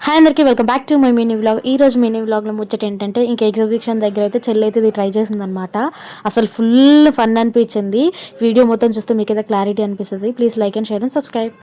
Hi అందరికీ welcome back to my mini vlog. ఈ రోజు మినీ వ్లాగ్లో ముచ్చట ఏంటంటే ఇంకా ఎగ్జిబిషన్ దగ్గర అయితే చెల్లి అయితే ఇది ట్రై చేసిందనమాట. అసలు ఫుల్ ఫన్ అనిపించింది. వీడియో మొత్తం చూస్తే మీకు అయితే క్లారిటీ అనిపిస్తుంది. Please like and share and subscribe.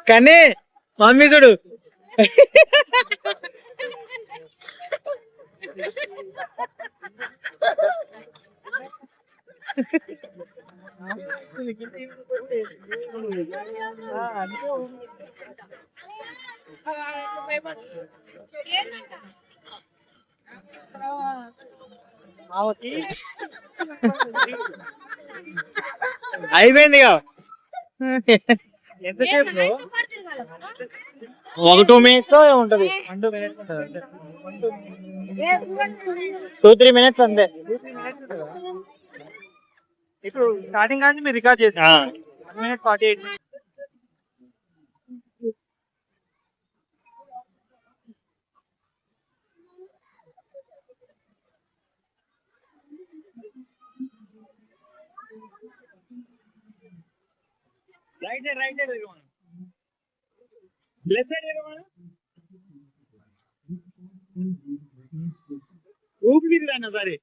కానీ మమ్మీ చూడు అయిపోయింది ఎంతసేపు ఒక 2 minutes ఉంటది 2-3 minutes అంతే. ఇప్పుడు స్టార్టింగ్ కానీ మీరు రికార్డ్ చేసి 1:48 రైట్ సైడ్ లెఫ్ట్ సైడ్ ఊపి తిరిగినా సరే